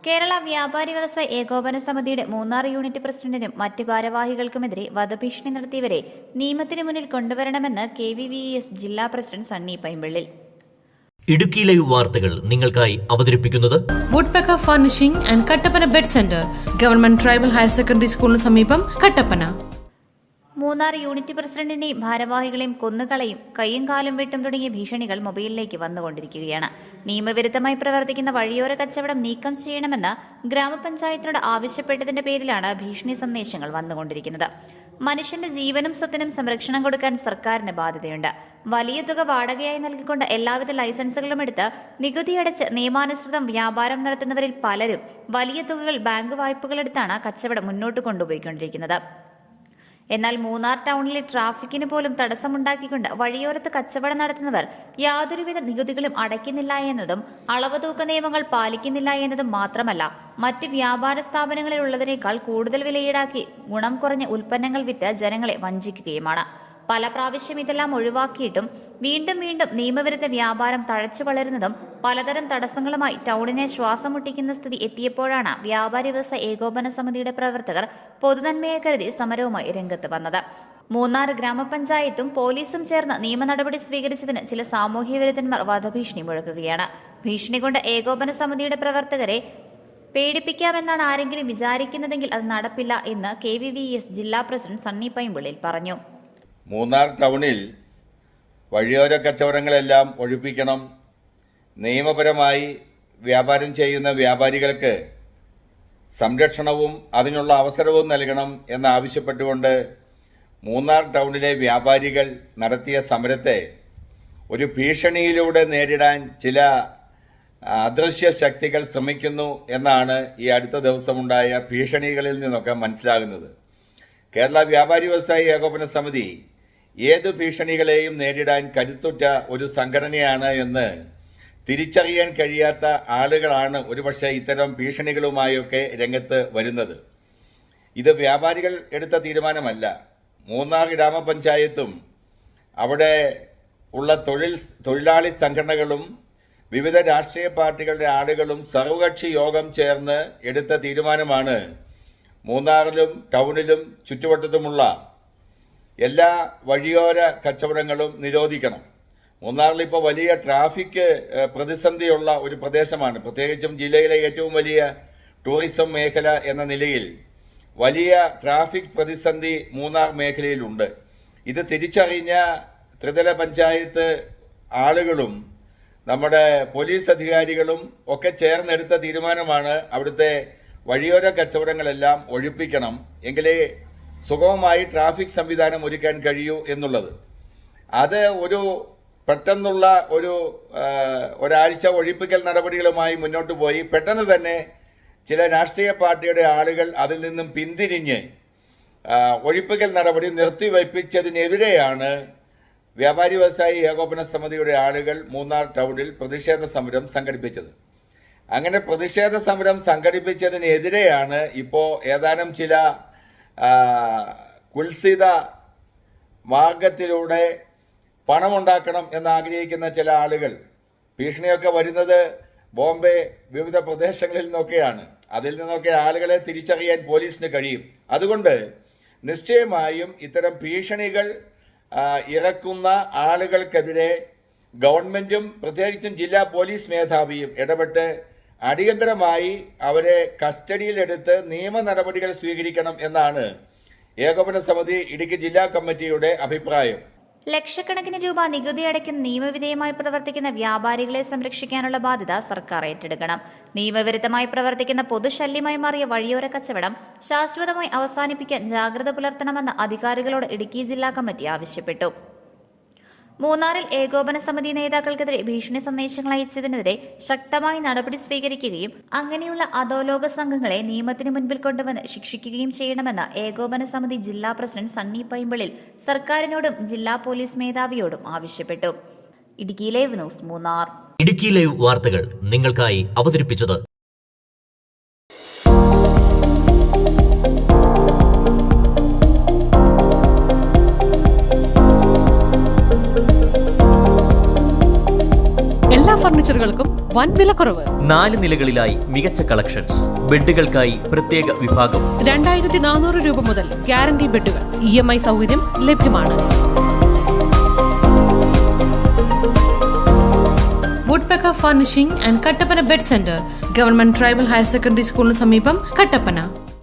കേരള വ്യാപാരി വ്യവസായ ഏകോപന സമിതിയുടെ മൂന്നാർ യൂണിറ്റ് പ്രസിഡന്റിനും മറ്റ് ഭാരവാഹികൾക്കുമെതിരെ വധഭീഷണി നടത്തിയവരെ നിയമത്തിന് മുന്നിൽ കൊണ്ടുവരണമെന്ന് KVVES ജില്ലാ പ്രസിഡന്റ് സണ്ണി പൈമ്പിള്ളിൽ. ഇടുക്കി ലൈവ് വാർത്തകൾ നിങ്ങൾക്കായി അവതരിപ്പിക്കുന്നത് woodpecker furnishing and Kattappana bed centre, government tribal higher secondary സ്കൂളിന് സമീപം, കട്ടപ്പന. മൂന്നാർ യൂണിറ്റ് പ്രസിഡന്റിനെയും ഭാരവാഹികളെയും കൊന്നുകളയും, കൈയും കാലും വെട്ടും തുടങ്ങിയ ഭീഷണികൾ മൊബൈലിലേക്ക് വന്നുകൊണ്ടിരിക്കുകയാണ്. നിയമവിരുദ്ധമായി പ്രവർത്തിക്കുന്ന വഴിയോര കച്ചവടം നീക്കം ചെയ്യണമെന്ന് ഗ്രാമപഞ്ചായത്തിനോട് ആവശ്യപ്പെട്ടതിന്റെ പേരിലാണ് ഭീഷണി സന്ദേശങ്ങൾ വന്നുകൊണ്ടിരിക്കുന്നത്. മനുഷ്യന്റെ ജീവനും സ്വത്തിനും സംരക്ഷണം കൊടുക്കാൻ സർക്കാരിന് ബാധ്യതയുണ്ട്. വലിയ തുക വാടകയായി നൽകിക്കൊണ്ട് എല്ലാവിധ ലൈസൻസുകളും എടുത്ത് നികുതിയടച്ച് നിയമാനുസൃതം വ്യാപാരം നടത്തുന്നവരിൽ പലരും വലിയ തുകകൾ ബാങ്ക് വായ്പകളെടുത്താണ് കച്ചവടം മുന്നോട്ട് കൊണ്ടുപോയിക്കൊണ്ടിരിക്കുന്നത്. എന്നാൽ മൂന്നാർ ടൗണിലെ ട്രാഫിക്കിന് പോലും തടസ്സമുണ്ടാക്കിക്കൊണ്ട് വഴിയോരത്ത് കച്ചവടം നടത്തുന്നവർ യാതൊരുവിധ നികുതികളും അടയ്ക്കുന്നില്ല എന്നതും അളവ് തൂക്ക നിയമങ്ങൾ പാലിക്കുന്നില്ല എന്നതും മാത്രമല്ല, മറ്റ് വ്യാപാര സ്ഥാപനങ്ങളിൽ ഉള്ളതിനേക്കാൾ കൂടുതൽ വില ഈടാക്കി ഗുണം കുറഞ്ഞ ഉൽപ്പന്നങ്ങൾ വിറ്റ് ജനങ്ങളെ വഞ്ചിക്കുകയുമാണ്. പല പ്രാവശ്യം ഇതെല്ലാം ഒഴിവാക്കിയിട്ടും വീണ്ടും നിയമവിരുദ്ധ വ്യാപാരം തഴച്ചു വളരുന്നതും പലതരം തടസ്സങ്ങളുമായി ടൗണിനെ ശ്വാസം മുട്ടിക്കുന്ന സ്ഥിതി എത്തിയപ്പോഴാണ് വ്യാപാരി വ്യവസായ ഏകോപന സമിതിയുടെ പ്രവർത്തകർ പൊതുനന്മയെ കരുതി സമരവുമായി രംഗത്ത് വന്നത്. മൂന്നാർ ഗ്രാമപഞ്ചായത്തും പോലീസും ചേർന്ന് നിയമ നടപടി സ്വീകരിച്ചതിന് ചില സാമൂഹ്യ വിരുദ്ധന്മാർ വധഭീഷണി മുഴക്കുകയാണ്. ഭീഷണി കൊണ്ട് ഏകോപന സമിതിയുടെ പ്രവർത്തകരെ പേടിപ്പിക്കാമെന്നാണ് ആരെങ്കിലും വിചാരിക്കുന്നതെങ്കിൽ അത് നടപ്പില്ല എന്ന് KVVES ജില്ലാ പ്രസിഡന്റ് സണ്ണി പൈമ്പിള്ളിൽ പറഞ്ഞു. മൂന്നാർ ടൗണിൽ വഴിയോര കച്ചവടങ്ങളെല്ലാം ഒഴിപ്പിക്കണം, നിയമപരമായി വ്യാപാരം ചെയ്യുന്ന വ്യാപാരികൾക്ക് സംരക്ഷണവും അതിനുള്ള അവസരവും നൽകണം എന്നാവശ്യപ്പെട്ടുകൊണ്ട് മൂന്നാർ ടൗണിലെ വ്യാപാരികൾ നടത്തിയ സമരത്തെ ഒരു ഭീഷണിയിലൂടെ നേരിടാൻ ചില അദൃശ്യ ശക്തികൾ ശ്രമിക്കുന്നു എന്നാണ് ഈ അടുത്ത ദിവസമുണ്ടായ ഭീഷണികളിൽ നിന്നൊക്കെ മനസ്സിലാകുന്നത്. കേരള വ്യാപാരി വ്യവസായി ഏകോപന സമിതി ഏത് ഭീഷണികളെയും നേരിടാൻ കരുത്തുറ്റ ഒരു സംഘടനയാണ് എന്ന് തിരിച്ചറിയാൻ കഴിയാത്ത ആളുകളാണ് ഒരുപക്ഷെ ഇത്തരം ഭീഷണികളുമായൊക്കെ രംഗത്ത് വരുന്നത്. ഇത് വ്യാപാരികൾ എടുത്ത തീരുമാനമല്ല. മൂന്നാർ ഗ്രാമപഞ്ചായത്തും അവിടെ ഉള്ള തൊഴിലാളി സംഘടനകളും വിവിധ രാഷ്ട്രീയ പാർട്ടികളുടെ ആളുകളും സർവകക്ഷി യോഗം ചേർന്ന് എടുത്ത തീരുമാനമാണ് മൂന്നാറിലും ടൗണിലും ചുറ്റുവട്ടത്തുമുള്ള എല്ലാ വഴിയോര കച്ചവടങ്ങളും നിരോധിക്കണം. മൂന്നാറിൽ ഇപ്പോൾ വലിയ ട്രാഫിക് പ്രതിസന്ധിയുള്ള ഒരു പ്രദേശമാണ്. പ്രത്യേകിച്ചും ജില്ലയിലെ ഏറ്റവും വലിയ ടൂറിസം മേഖല എന്ന നിലയിൽ വലിയ ട്രാഫിക് പ്രതിസന്ധി മൂന്നാർ മേഖലയിലുണ്ട്. ഇത് തിരിച്ചറിഞ്ഞ ത്രിതല പഞ്ചായത്ത് ആളുകളും നമ്മുടെ പോലീസ് അധികാരികളും ഒക്കെ ചേർന്നെടുത്ത തീരുമാനമാണ് അവിടുത്തെ വഴിയോര കച്ചവടങ്ങളെല്ലാം ഒഴിപ്പിക്കണം, എങ്കിലേ സുഗമമായി ട്രാഫിക് സംവിധാനം ഒരുക്കാൻ കഴിയൂ എന്നുള്ളത്. അത് ഒരു പെട്ടെന്നുള്ള ഒരാഴ്ച ഒഴിപ്പിക്കൽ നടപടികളുമായി മുന്നോട്ട് പോയി പെട്ടെന്ന് തന്നെ ചില രാഷ്ട്രീയ പാർട്ടിയുടെ ആളുകൾ അതിൽ നിന്നും പിന്തിരിഞ്ഞ് ഒഴിപ്പിക്കൽ നടപടി നിർത്തിവയ്പ്പിച്ചതിനെതിരെയാണ് വ്യാപാരി വ്യവസായി ഏകോപന സമിതിയുടെ ആളുകൾ മൂന്നാർ ടൗണിൽ പ്രതിഷേധ സമരം സംഘടിപ്പിച്ചത്. അങ്ങനെ പ്രതിഷേധ സമരം സംഘടിപ്പിച്ചതിനെതിരെയാണ് ഇപ്പോൾ ഏതാനും ചില കുൽസിത മാർഗത്തിലൂടെ പണമുണ്ടാക്കണം എന്നാഗ്രഹിക്കുന്ന ചില ആളുകൾ, ഭീഷണിയൊക്കെ വരുന്നത് ബോംബെ വിവിധ പ്രദേശങ്ങളിൽ നിന്നൊക്കെയാണ്. അതിൽ നിന്നൊക്കെ ആളുകളെ തിരിച്ചറിയാൻ പോലീസിന് കഴിയും. അതുകൊണ്ട് നിശ്ചയമായും ഇത്തരം ഭീഷണികൾ ഇറക്കുന്ന ആളുകൾക്കെതിരെ ഗവൺമെൻറ്റും പ്രത്യേകിച്ചും ജില്ലാ പോലീസ് മേധാവിയും ഇടപെട്ട് അടിയന്തരമായി അവരെ കസ്റ്റഡിയിലെടുത്ത് നിയമ നടപടികൾ സ്വീകരിക്കണം എന്നാണ് ഏകോപന സമിതി ഇടുക്കി ജില്ലാ കമ്മിറ്റിയുടെ അഭിപ്രായം. ലക്ഷക്കണക്കിന് രൂപ നികുതി അടയ്ക്കുന്ന നിയമവിധേയമായി പ്രവർത്തിക്കുന്ന വ്യാപാരികളെ സംരക്ഷിക്കാനുള്ള ബാധ്യത സർക്കാർ ഏറ്റെടുക്കണം. നിയമവിരുദ്ധമായി പ്രവർത്തിക്കുന്ന പൊതുശല്യമായി മാറിയ വഴിയോര കച്ചവടം ശാശ്വതമായി അവസാനിപ്പിക്കാൻ ജാഗ്രത പുലർത്തണമെന്ന് അധികാരികളോട് ഇടുക്കി ജില്ലാ കമ്മിറ്റി ആവശ്യപ്പെട്ടു. മൂന്നാറിൽ ഏകോപന സമിതി നേതാക്കൾക്കെതിരെ ഭീഷണി സന്ദേശങ്ങൾ അയച്ചതിനെതിരെ ശക്തമായി നടപടി സ്വീകരിക്കുകയും അങ്ങനെയുള്ള അധോലോക സംഘങ്ങളെ നിയമത്തിന് മുൻപിൽ കൊണ്ടുവന്ന് ശിക്ഷിക്കുകയും ചെയ്യണമെന്ന് ഏകോപന സമിതി ജില്ലാ പ്രസിഡന്റ് സണ്ണി പൈമ്പിളിൽ സർക്കാരിനോടും ജില്ലാ പോലീസ് മേധാവിയോടും ആവശ്യപ്പെട്ടു. Idukki live news, Munnar. Idukki live വാർത്തകൾ നിങ്ങൾക്കായി അവതരിപ്പിച്ചത് ഫർണിച്ചറുകൾക്കും വൻ വിലക്കുറവ്. 4 നിലകളിലായി മികച്ച കളക്ഷൻസ്, ബെഡുകൾക്കായി പ്രത്യേക വിഭാഗം. 2400 രൂപ മുതൽ ഗ്യാരണ്ടി ബെഡുകൾ. EMI സൗകര്യം ലഭ്യമാണ്. Woodpecker furnishing and Kattappana bed centre, government tribal higher secondary സ്കൂളിന് സമീപം, കട്ടപ്പന.